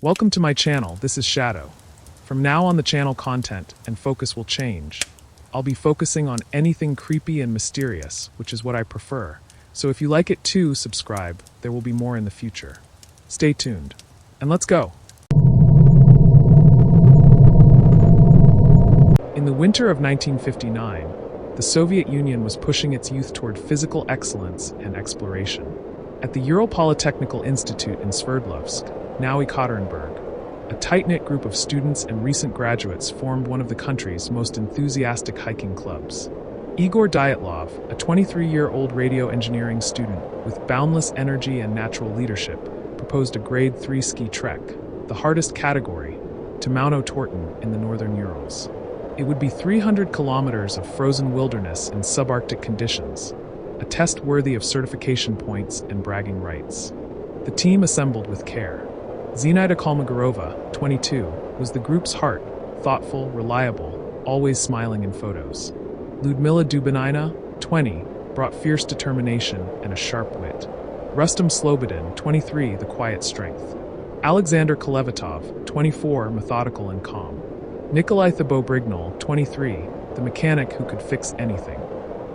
Welcome to my channel, this is Shadow. From now on the channel content and focus will change. I'll be focusing on anything creepy and mysterious, which is what I prefer. So if you like it too, subscribe, there will be more in the future. Stay tuned, and let's go! In the winter of 1959, the Soviet Union was pushing its youth toward physical excellence and exploration. At the Ural Polytechnical Institute in Sverdlovsk, now Ekaterinburg, a tight-knit group of students and recent graduates formed one of the country's most enthusiastic hiking clubs. Igor Dyatlov, a 23-year-old radio engineering student with boundless energy and natural leadership, proposed a Grade 3 ski trek, the hardest category, to Mount Otorten in the northern Urals. It would be 300 kilometers of frozen wilderness in subarctic conditions, a test worthy of certification points and bragging rights. The team assembled with care. Zinaida Kolmogorova, 22, was the group's heart, thoughtful, reliable, always smiling in photos. Lyudmila Dubinina, 20, brought fierce determination and a sharp wit. Rustam Slobodin, 23, the quiet strength. Alexander Kolevatov, 24, methodical and calm. Nikolai Thibault-Brignol, 23, the mechanic who could fix anything.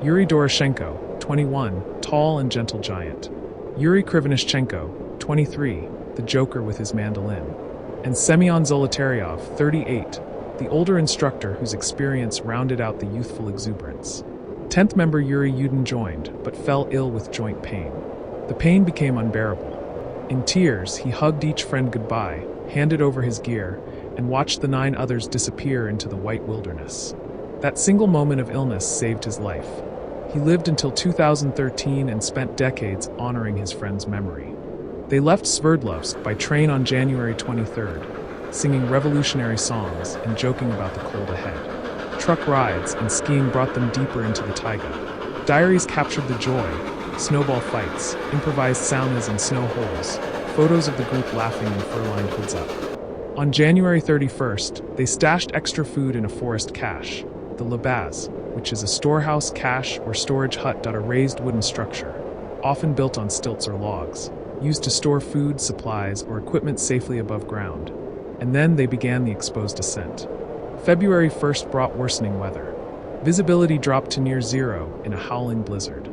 Yuri Doroshenko, 21, tall and gentle giant. Yuri Krivonishenko, 23, the joker with his mandolin. And Semyon Zolotaryov, 38, the older instructor whose experience rounded out the youthful exuberance. 10th member Yuri Yudin joined, but fell ill with joint pain. The pain became unbearable. In tears, he hugged each friend goodbye, handed over his gear, and watched the 9 others disappear into the white wilderness. That single moment of illness saved his life. He lived until 2013 and spent decades honoring his friend's memory. They left Sverdlovsk by train on January 23rd, singing revolutionary songs and joking about the cold ahead. Truck rides and skiing brought them deeper into the taiga. Diaries captured the joy, snowball fights, improvised saunas and snow holes, photos of the group laughing in fur-lined hoods up. On January 31st, they stashed extra food in a forest cache, the Labaz, which is a storehouse, cache, or storage hut, a raised wooden structure, often built on stilts or logs, used to store food, supplies, or equipment safely above ground. And then they began the exposed ascent. February 1st brought worsening weather. Visibility dropped to near zero in a howling blizzard.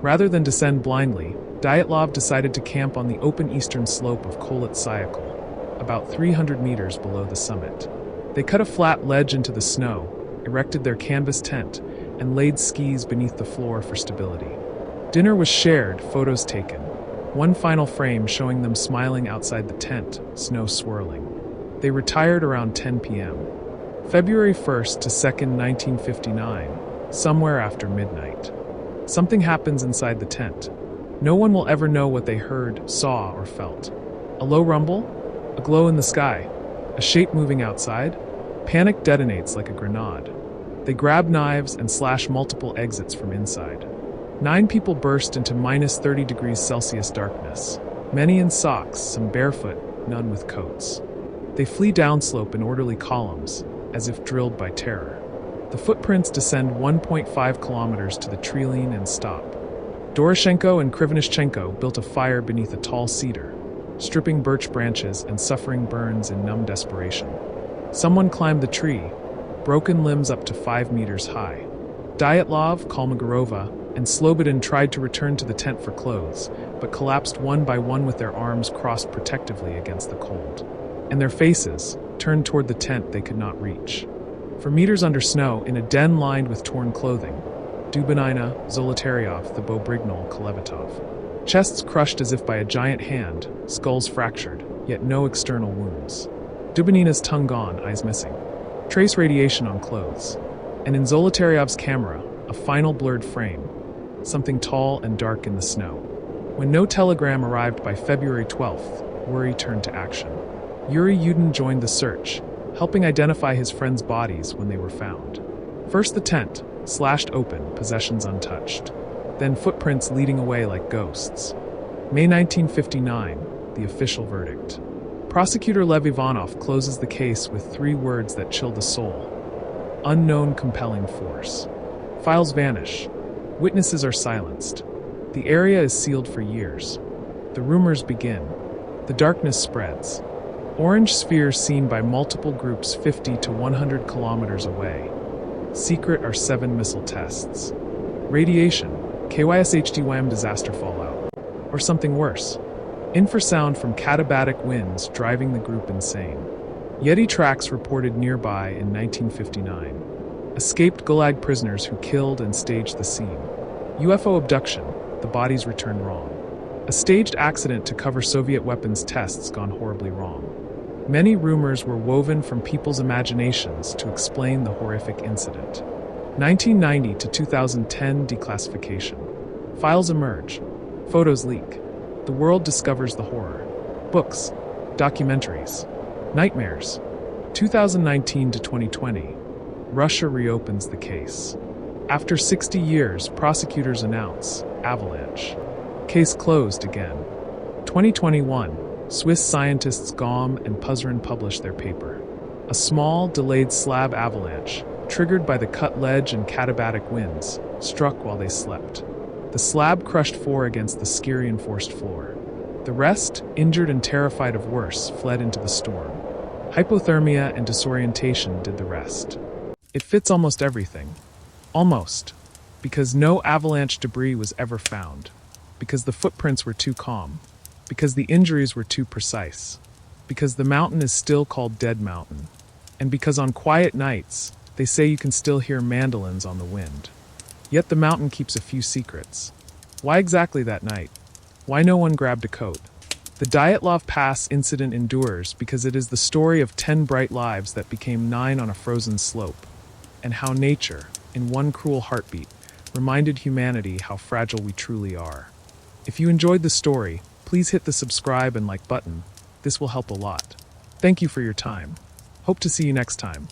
Rather than descend blindly, Dyatlov decided to camp on the open eastern slope of Kholat Syakhl, about 300 meters below the summit. They cut a flat ledge into the snow, erected their canvas tent, and laid skis beneath the floor for stability. Dinner was shared, photos taken. One final frame showing them smiling outside the tent, snow swirling. They retired around 10 p.m. February 1st to 2nd, 1959, somewhere after midnight. Something happens inside the tent. No one will ever know what they heard, saw, or felt. A low rumble? A glow in the sky? A shape moving outside? Panic detonates like a grenade. They grab knives and slash multiple exits from inside. 9 people burst into minus 30 degrees Celsius darkness. Many in socks, some barefoot, none with coats. They flee downslope in orderly columns, as if drilled by terror. The footprints descend 1.5 kilometers to the treeline and stop. Doroshenko and Krivonishenko built a fire beneath a tall cedar, stripping birch branches and suffering burns in numb desperation. Someone climbed the tree, broken limbs up to 5 meters high. Dyatlov, Kolmogorova, and Slobodin tried to return to the tent for clothes, but collapsed one by one with their arms crossed protectively against the cold. And their faces, turned toward the tent they could not reach. For meters under snow, in a den lined with torn clothing, Dubinina, Zolotaryov, Thibault-Brignol, Kolevatov. Chests crushed as if by a giant hand, skulls fractured, yet no external wounds. Dubinina's tongue gone, eyes missing. Trace radiation on clothes. And in Zolotaryov's camera, a final blurred frame, something tall and dark in the snow. When no telegram arrived by February 12th, worry turned to action. Yuri Yudin joined the search, helping identify his friends' bodies when they were found. First the tent, slashed open, possessions untouched. Then footprints leading away like ghosts. May 1959, the official verdict. Prosecutor Lev Ivanov closes the case with 3 words that chill the soul. Unknown compelling force. Files vanish. Witnesses are silenced. The area is sealed for years. The rumors begin. The darkness spreads. Orange spheres seen by multiple groups 50 to 100 kilometers away. Secret are 7 missile tests. Radiation, KYSHDYM disaster fallout. Or something worse. Infrasound from katabatic winds driving the group insane. Yeti tracks reported nearby in 1959. Escaped Gulag prisoners who killed and staged the scene. UFO abduction, the bodies return wrong. A staged accident to cover Soviet weapons tests gone horribly wrong. Many rumors were woven from people's imaginations to explain the horrific incident. 1990 to 2010 declassification. Files emerge. Photos leak. The world discovers the horror. Books. Documentaries. Nightmares. 2019 to 2020. Russia reopens the case. After 60 years, prosecutors announce avalanche. Case closed again. 2021. Swiss scientists Gaume and Puzrin publish their paper. A small, delayed slab avalanche, triggered by the cut ledge and katabatic winds, struck while they slept. The slab crushed 4 against the sky-reinforced floor. The rest, injured and terrified of worse, fled into the storm. Hypothermia and disorientation did the rest. It fits almost everything. Almost. Because no avalanche debris was ever found. Because the footprints were too calm. Because the injuries were too precise. Because the mountain is still called Dead Mountain. And because on quiet nights, they say you can still hear mandolins on the wind. Yet the mountain keeps a few secrets. Why exactly that night? Why no one grabbed a coat? The Dyatlov Pass incident endures because it is the story of 10 bright lives that became 9 on a frozen slope, and how nature, in one cruel heartbeat, reminded humanity how fragile we truly are. If you enjoyed the story, please hit the subscribe and like button. This will help a lot. Thank you for your time. Hope to see you next time.